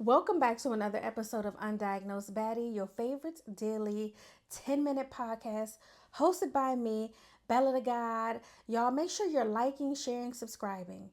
Welcome back to another episode of Undiagnosed Baddie, your favorite daily 10-minute podcast hosted by me, BellaThaGawd. Y'all make sure you're liking, sharing, subscribing.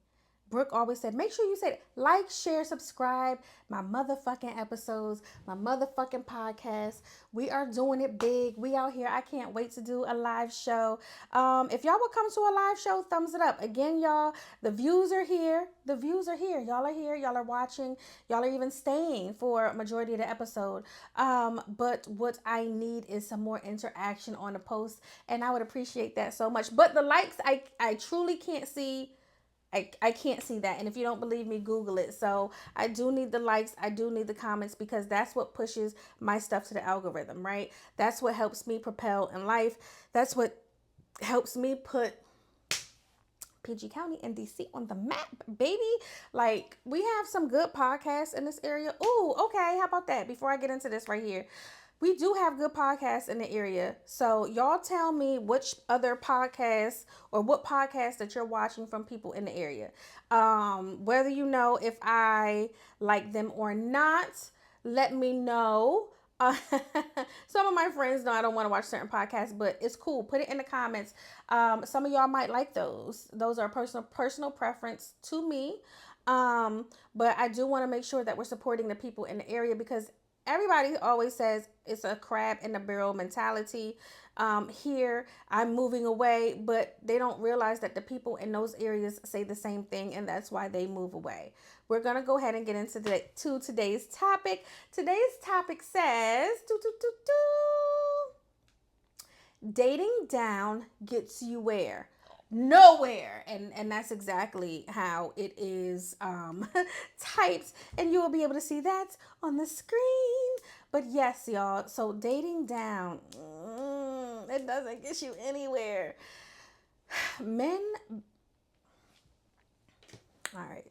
Brooke always said, make sure you say like, share, subscribe. My motherfucking episodes, my motherfucking podcast. We are doing it big. We out here. I can't wait to do a live show. If y'all would come to a live show, thumbs it up. Again, y'all, the views are here. The views are here. Y'all are here. Y'all are watching. Y'all are even staying for a majority of the episode. But what I need is some more interaction on the post, and I would appreciate that so much. But the likes, I truly can't see. I can't see that. And if you don't believe me, Google it. So I do need the likes. I do need the comments because that's what pushes my stuff to the algorithm, right? That's what helps me propel in life. That's what helps me put PG County and DC on the map, baby. Like, we have some good podcasts in this area. Ooh, okay. How about that? Before I get into this right here, we do have good podcasts in the area. So y'all tell me which other podcasts or what podcasts that you're watching from people in the area. Whether you know if I like them or not, let me know. Uh, some of my friends know I don't want to watch certain podcasts, but it's cool. Put it in the comments. Some of y'all might like those. Those are personal preference to me. But I do want to make sure that we're supporting the people in the area because everybody always says it's a crab in the barrel mentality. Here, I'm moving away, but they don't realize that the people in those areas say the same thing, and that's why they move away. We're going to go ahead and get into today's topic. Today's topic says, dating down gets you where? Nowhere. And that's exactly how it is typed, and you will be able to see that on the screen. But yes, y'all, so dating down, it doesn't get you anywhere. Men, all right,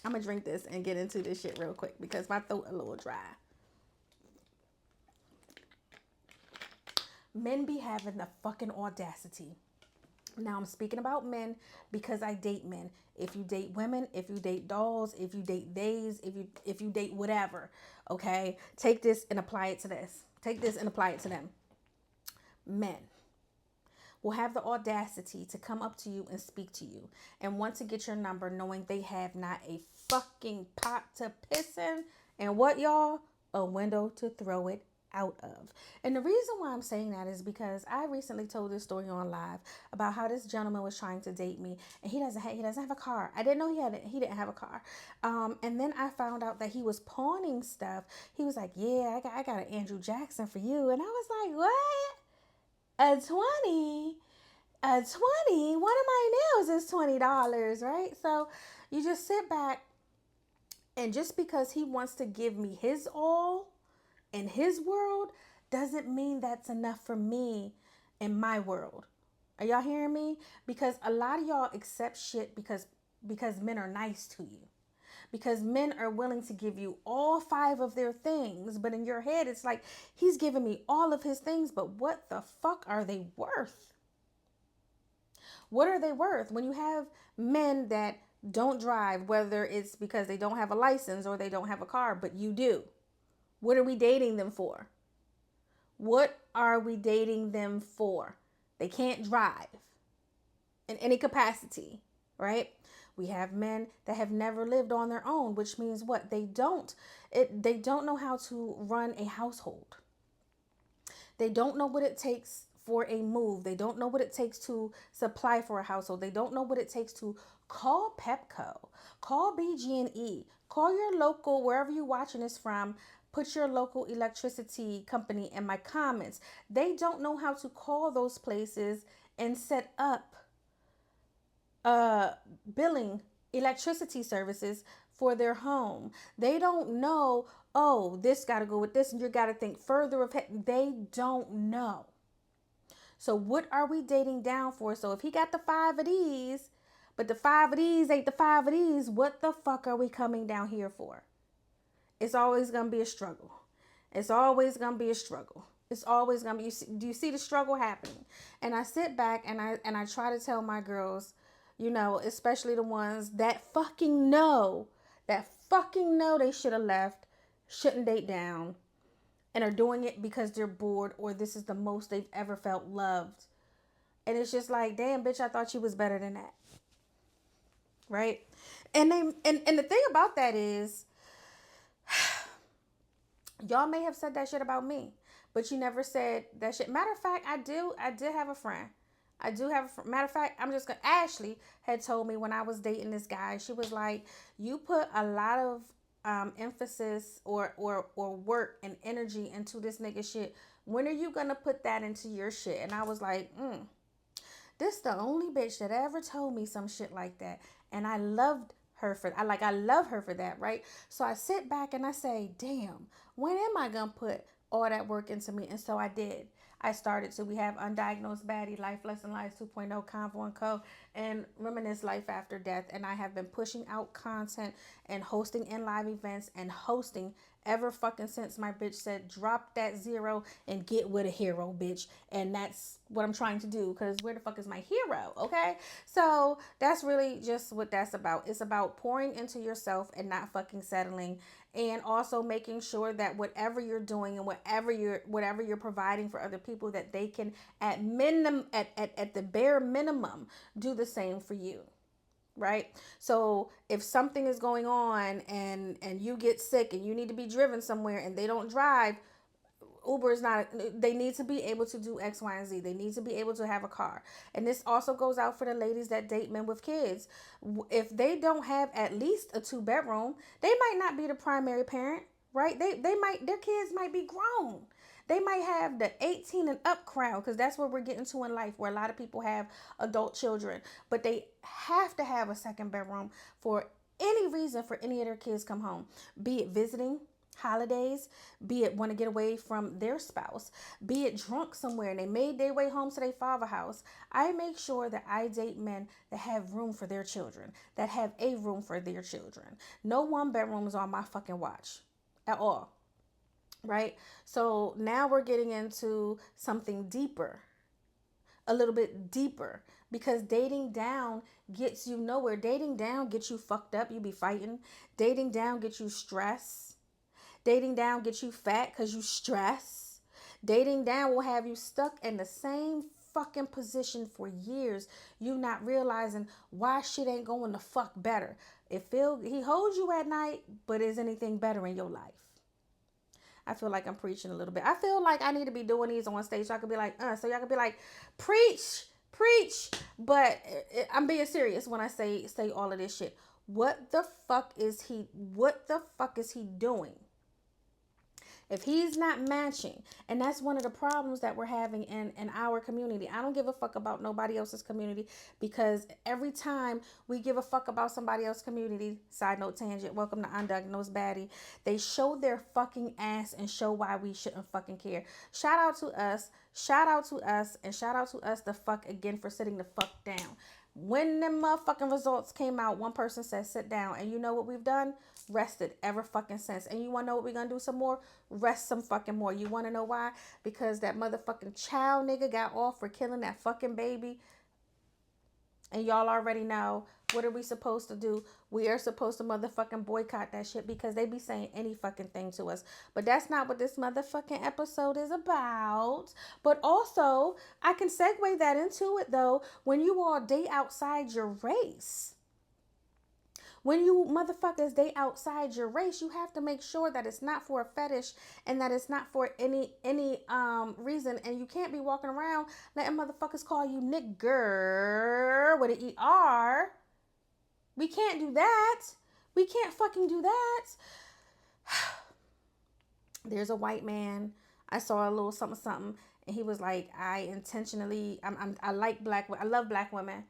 I'm gonna drink this and get into this shit real quick because my throat a little dry. Men be having the fucking audacity. Now I'm speaking about men because I date men. If you date women, if you date dolls, if you date theys, if you date whatever, okay? Take this and apply it to this. Take this and apply it to them. Men will have the audacity to come up to you and speak to you and want to get your number knowing they have not a fucking pot to piss in and what, y'all? A window to throw it out of. And the reason why I'm saying that is because I recently told this story on live about how this gentleman was trying to date me and he doesn't have a car. I didn't know he didn't have a car. And then I found out that he was pawning stuff. He was like, yeah, I got an Andrew Jackson for you. And I was like, what? A 20? A 20? One of my nails is $20, right? So you just sit back, and just because he wants to give me his all in his world doesn't mean that's enough for me in my world. Are y'all hearing me? Because a lot of y'all accept shit because men are nice to you. Because men are willing to give you all 5 of their things, but in your head it's like he's giving me all of his things, but what the fuck are they worth? What are they worth when you have men that don't drive, whether it's because they don't have a license or they don't have a car, but you do? What are we dating them for? What are we dating them for? They can't drive in any capacity, right? We have men that have never lived on their own, which means what? They don't know how to run a household. They don't know what it takes for a move. They don't know what it takes to supply for a household. They don't know what it takes to call Pepco, call BG&E, call your local, wherever you're watching this from. Put your local electricity company in my comments. They don't know how to call those places and set up billing electricity services for their home. They don't know, oh, this got to go with this and you got to think further of it. They don't know. So what are we dating down for? So if he got the 5 of these, but the 5 of these ain't the 5 of these, what the fuck are we coming down here for? It's always going to be a struggle. It's always going to be a struggle. It's always going to be, do you see the struggle happening? And I sit back and I try to tell my girls, you know, especially the ones that fucking know fucking know they should have left, shouldn't date down, and are doing it because they're bored or this is the most they've ever felt loved. And it's just like, damn, bitch, I thought you was better than that. Right? And the thing about that is, y'all may have said that shit about me, but you never said that shit. Matter of fact, I did have a friend. I do have a friend. Matter of fact, Ashley had told me when I was dating this guy, she was like, you put a lot of emphasis or work and energy into this nigga shit. When are you gonna put that into your shit? And I was like, this the only bitch that ever told me some shit like that. And I loved her for I love her for that, right? So I sit back and I say, damn, when am I gonna put all that work into me? And so I did. I started to. We have Undiagnosed Baddie, Life Lesson Lives 2.0, Convo and Co., and Reminisce Life After Death. And I have been pushing out content and hosting in live events and hosting ever fucking since my bitch said, drop that zero and get with a hero, bitch. And that's what I'm trying to do, because where the fuck is my hero, okay? So that's really just what that's about. It's about pouring into yourself and not fucking settling, and also making sure that whatever you're doing and whatever you're providing for other people, that they can at the bare minimum do the same for you. Right? So if something is going on and you get sick and you need to be driven somewhere and they don't drive, Uber is not, they need to be able to do X, Y, and Z. They need to be able to have a car. And this also goes out for the ladies that date men with kids. If they don't have at least a 2-bedroom, they might not be the primary parent, right? Their kids might be grown. They might have the 18 and up crowd, because that's where we're getting to in life, where a lot of people have adult children. But they have to have a second bedroom for any reason, for any of their kids come home, be it visiting, holidays, be it want to get away from their spouse, be it drunk somewhere and they made their way home to their father's house. I make sure that I date men that have room for their children, that have a room for their children. No 1-bedroom is on my fucking watch at all. Right? So now we're getting into something deeper, a little bit deeper, because dating down gets you nowhere. Dating down gets you fucked up. You be fighting. Dating down gets you stressed. Dating down gets you fat because you stress. Dating down will have you stuck in the same fucking position for years. You not realizing why shit ain't going the fuck better. He holds you at night, but is anything better in your life? I feel like I'm preaching a little bit. I feel like I need to be doing these on stage so I could be like, so y'all could be like, preach. But I'm being serious when I say all of this shit. What the fuck is he doing? If he's not matching, and that's one of the problems that we're having in our community. I don't give a fuck about nobody else's community, because every time we give a fuck about somebody else's community, side note tangent, welcome to Undiagnosed Baddie, they show their fucking ass and show why we shouldn't fucking care. Shout out to us, and shout out to us the fuck again for sitting the fuck down. When the motherfucking results came out, one person said sit down, and you know what we've done? Rested ever fucking since. And you want to know what we're going to do some more? Rest some fucking more. You want to know why? Because that motherfucking child nigga got off for killing that fucking baby. And y'all already know, what are we supposed to do? We are supposed to motherfucking boycott that shit, because they be saying any fucking thing to us. But that's not what this motherfucking episode is about. But also, I can segue that into it though. When you all date outside your race, when you motherfuckers date outside your race, you have to make sure that it's not for a fetish and that it's not for any reason. And you can't be walking around letting motherfuckers call you nigger with an ER. We can't do that. We can't fucking do that. There's a white man. I saw a little something, and he was like, I like I love black women.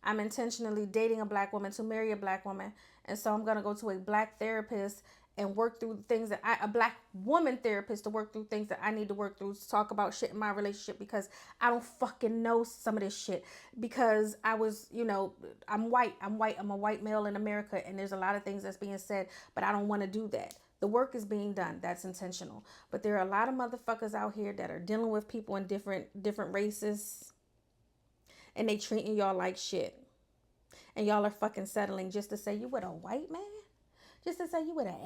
I'm intentionally dating a black woman to marry a black woman. And so I'm going to go to a black therapist and work through things that a black woman therapist to work through things that I need to work through, to talk about shit in my relationship, because I don't fucking know some of this shit, because I was, I'm white. I'm a white male in America, and there's a lot of things that's being said, but I don't want to do that. The work is being done. That's intentional. But there are a lot of motherfuckers out here that are dealing with people in different races, and they treating y'all like shit. And y'all are fucking settling just to say you with a white man? just to say you with an